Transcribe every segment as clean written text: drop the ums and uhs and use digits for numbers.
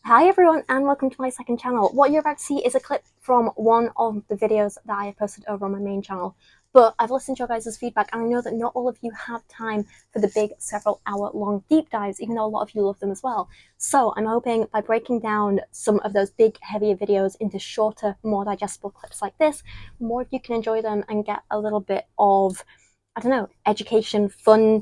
Hi everyone and welcome to my second channel. What you're about to see is a clip from one of the videos that I have posted over on my main channel. But I've listened to your guys' feedback and I know that not all of you have time for the big several hour long deep dives, even though a lot of you love them as well. So I'm hoping by breaking down some of those big heavier videos into shorter, more digestible clips like this, more of you can enjoy them and get a little bit of, I don't know, education, fun,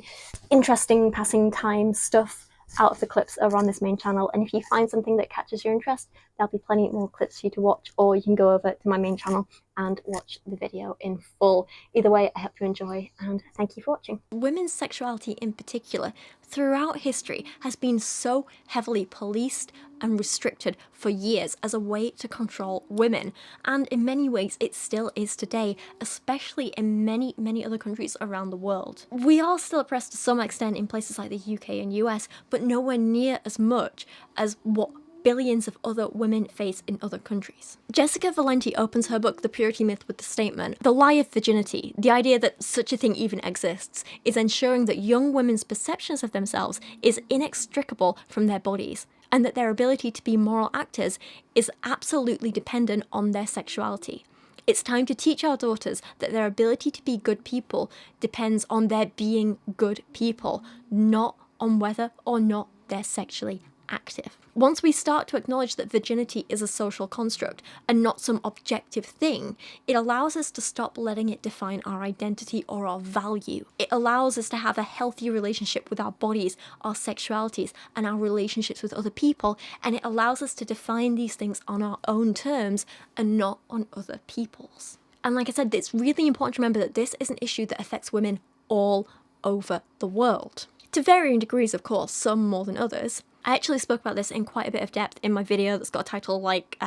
interesting passing time stuff out of the clips over on this main channel. And if you find something that catches your interest, there'll be plenty more clips for you to watch, or you can go over to my main channel and watch the video in full. Either way, I hope you enjoy and thank you for watching. Women's sexuality in particular, throughout history, has been so heavily policed and restricted for years as a way to control women, and in many ways it still is today, especially in many other countries around the world. We are still oppressed to some extent in places like the UK and US, but nowhere near as much as what billions of other women face in other countries. Jessica Valenti opens her book The Purity Myth with the statement, "The lie of virginity, the idea that such a thing even exists, is ensuring that young women's perceptions of themselves is inextricable from their bodies, and that their ability to be moral actors is absolutely dependent on their sexuality. It's time to teach our daughters that their ability to be good people depends on their being good people, not on whether or not they're sexually active." Once we start to acknowledge that virginity is a social construct and not some objective thing, it allows us to stop letting it define our identity or our value. It allows us to have a healthy relationship with our bodies, our sexualities, and our relationships with other people, and it allows us to define these things on our own terms and not on other people's. And like I said, it's really important to remember that this is an issue that affects women all over the world. To varying degrees, of course, some more than others. I actually spoke about this in quite a bit of depth in my video that's got a title like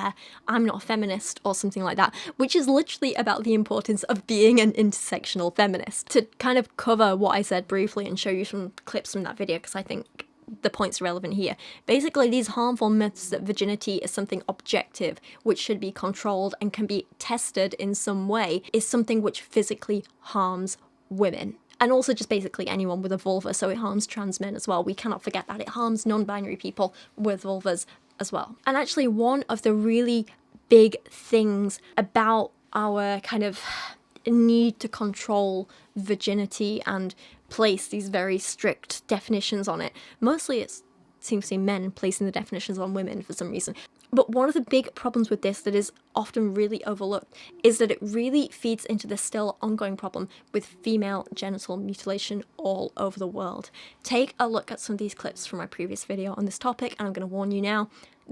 I'm Not a Feminist or something like that, which is literally about the importance of being an intersectional feminist. To kind of cover what I said briefly and show you some clips from that video, because I think the point's relevant here. Basically, these harmful myths that virginity is something objective, which should be controlled and can be tested in some way, is something which physically harms women. And also just basically anyone with a vulva, so it harms trans men as well. We cannot forget that. It harms non-binary people with vulvas as well. And actually one of the really big things about our kind of need to control virginity and place these very strict definitions on it, mostly it seems to be men placing the definitions on women for some reason. But one of the big problems with this that is often really overlooked is that it really feeds into the still ongoing problem with female genital mutilation all over the world. Take a look at some of these clips from my previous video on this topic, and I'm going to warn you now,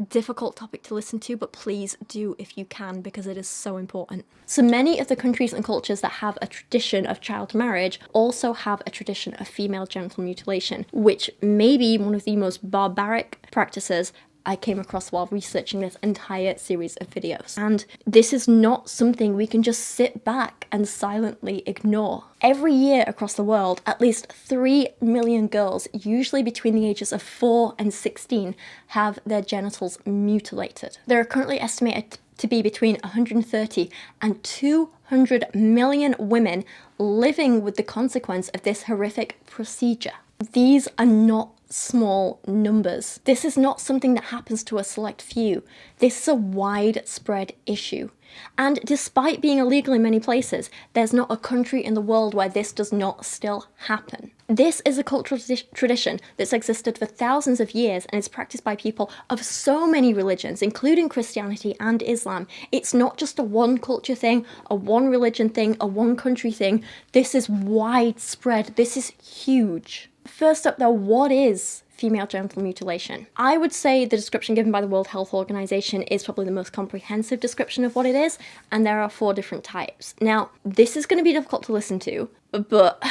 difficult topic to listen to, but please do if you can, because it is so important. So many of the countries and cultures that have a tradition of child marriage also have a tradition of female genital mutilation, which may be one of the most barbaric practices I came across while researching this entire series of videos. And this is not something we can just sit back and silently ignore. Every year across the world, at least 3 million girls, usually between the ages of 4 and 16, have their genitals mutilated. There are currently estimated to be between 130 and 200 million women living with the consequence of this horrific procedure. These are not small numbers. This is not something that happens to a select few. This is a widespread issue. And despite being illegal in many places, there's not a country in the world where this does not still happen. This is a cultural tradition that's existed for thousands of years and is practiced by people of so many religions, including Christianity and Islam. It's not just a one culture thing, a one religion thing, a one country thing. This is widespread. This is huge. First up though, what is female genital mutilation? I would say the description given by the World Health Organization is probably the most comprehensive description of what it is, and there are 4 different types. Now, this is going to be difficult to listen to, but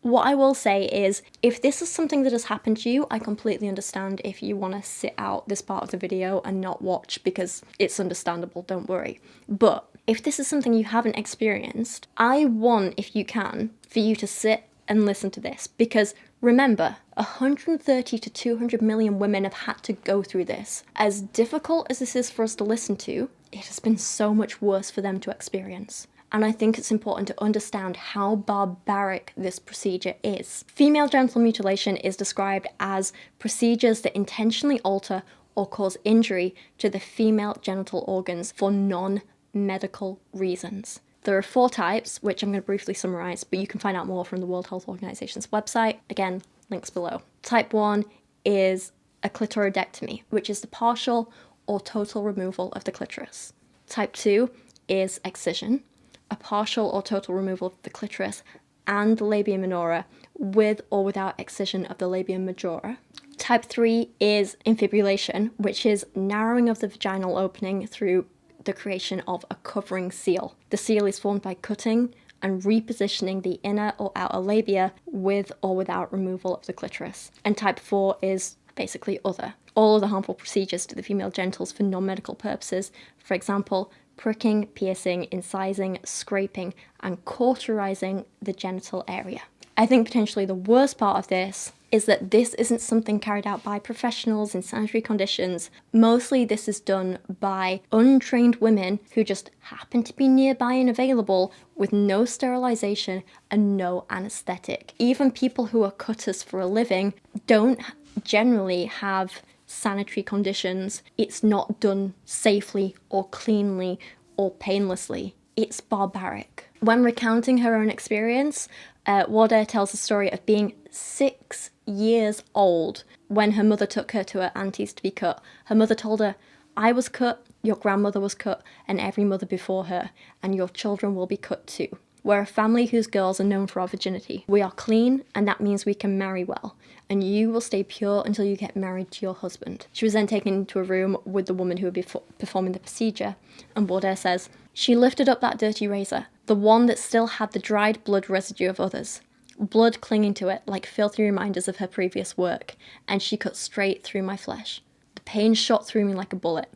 what I will say is, if this is something that has happened to you, I completely understand if you want to sit out this part of the video and not watch, because it's understandable, don't worry. But if this is something you haven't experienced, I want, if you can, for you to sit and listen to this, because remember, 130 to 200 million women have had to go through this. As difficult as this is for us to listen to, it has been so much worse for them to experience. And I think it's important to understand how barbaric this procedure is. Female genital mutilation is described as procedures that intentionally alter or cause injury to the female genital organs for non-medical reasons. There are 4 types, which I'm going to briefly summarize, but you can find out more from the World Health Organization's website. Again, links below. Type 1 is a clitoridectomy, which is the partial or total removal of the clitoris. Type 2 is excision, a partial or total removal of the clitoris and the labia minora with or without excision of the labia majora. Type 3 is infibulation, which is narrowing of the vaginal opening through the creation of a covering seal. The seal is formed by cutting and repositioning the inner or outer labia with or without removal of the clitoris. And type 4 is basically other. All of the harmful procedures to the female genitals for non-medical purposes, for example, pricking, piercing, incising, scraping, and cauterizing the genital area. I think potentially the worst part of this is that this isn't something carried out by professionals in sanitary conditions. Mostly this is done by untrained women who just happen to be nearby and available with no sterilization and no anesthetic. Even people who are cutters for a living don't generally have sanitary conditions. It's not done safely or cleanly or painlessly. It's barbaric. When recounting her own experience, Oates tells the story of being 6 years old when her mother took her to her auntie's to be cut. Her mother told her, "I was cut, your grandmother was cut, and every mother before her, and your children will be cut too. We're a family whose girls are known for our virginity. We are clean, and that means we can marry well. And you will stay pure until you get married to your husband." She was then taken into a room with the woman who would be performing the procedure, and Oates says, "She lifted up that dirty razor, the one that still had the dried blood residue of others, blood clinging to it like filthy reminders of her previous work, and she cut straight through my flesh. The pain shot through me like a bullet.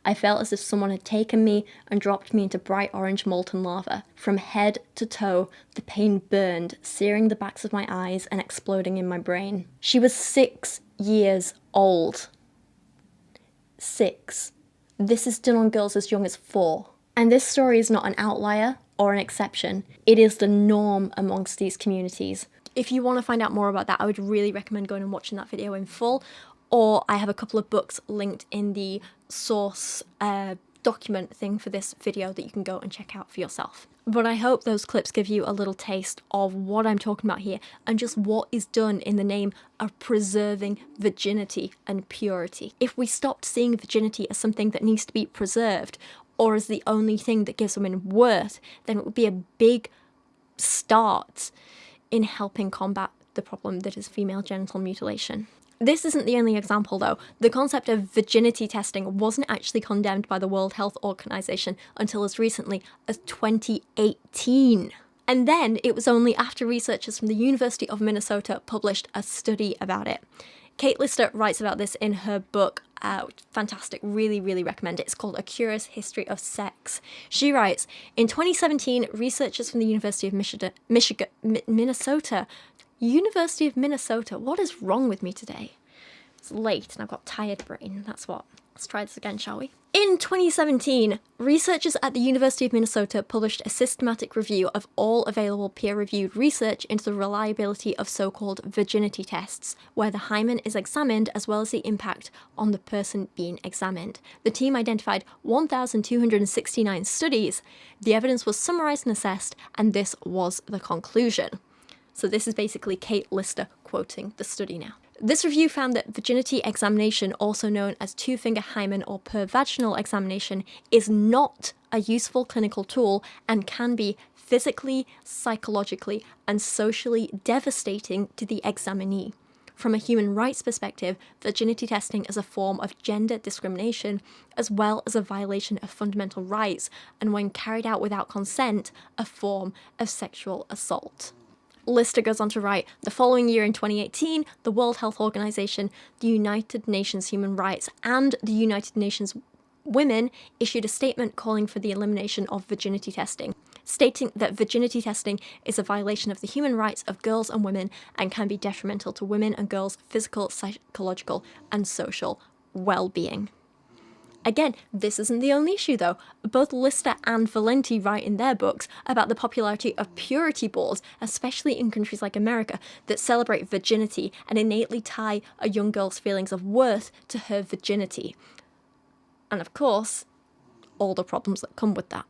I felt as if someone had taken me and dropped me into bright orange molten lava. From head to toe, the pain burned, searing the backs of my eyes and exploding in my brain." She was 6 years old. 6. This is done on girls as young as 4. And this story is not an outlier or an exception. It is the norm amongst these communities. If you want to find out more about that, I would really recommend going and watching that video in full. Or I have a couple of books linked in the source document thing for this video that you can go and check out for yourself. But I hope those clips give you a little taste of what I'm talking about here and just what is done in the name of preserving virginity and purity. If we stopped seeing virginity as something that needs to be preserved or as the only thing that gives women worth, then it would be a big start in helping combat the problem that is female genital mutilation. This isn't the only example though. The concept of virginity testing wasn't actually condemned by the World Health Organization until as recently as 2018. And then it was only after researchers from the University of Minnesota published a study about it. Kate Lister writes about this in her book, fantastic, really, really recommend it. It's called A Curious History of Sex. She writes, in 2017, researchers from the University of Minnesota, University of Minnesota, what is wrong with me today? It's late and I've got tired brain, that's what. Let's try this again, shall we? In 2017, researchers at the University of Minnesota published a systematic review of all available peer-reviewed research into the reliability of so-called virginity tests, where the hymen is examined as well as the impact on the person being examined. The team identified 1,269 studies. The evidence was summarized and assessed, and this was the conclusion. So this is basically Kate Lister quoting the study now. This review found that virginity examination, also known as two-finger hymen or per-vaginal examination, is not a useful clinical tool and can be physically, psychologically, and socially devastating to the examinee. From a human rights perspective, virginity testing is a form of gender discrimination as well as a violation of fundamental rights, and when carried out without consent, a form of sexual assault. Lister goes on to write, the following year in 2018, the World Health Organization, the United Nations Human Rights, and the United Nations Women issued a statement calling for the elimination of virginity testing, stating that virginity testing is a violation of the human rights of girls and women and can be detrimental to women and girls' physical, psychological, and social well-being. Again, this isn't the only issue though. Both Lister and Valenti write in their books about the popularity of purity balls, especially in countries like America, that celebrate virginity and innately tie a young girl's feelings of worth to her virginity. And of course, all the problems that come with that.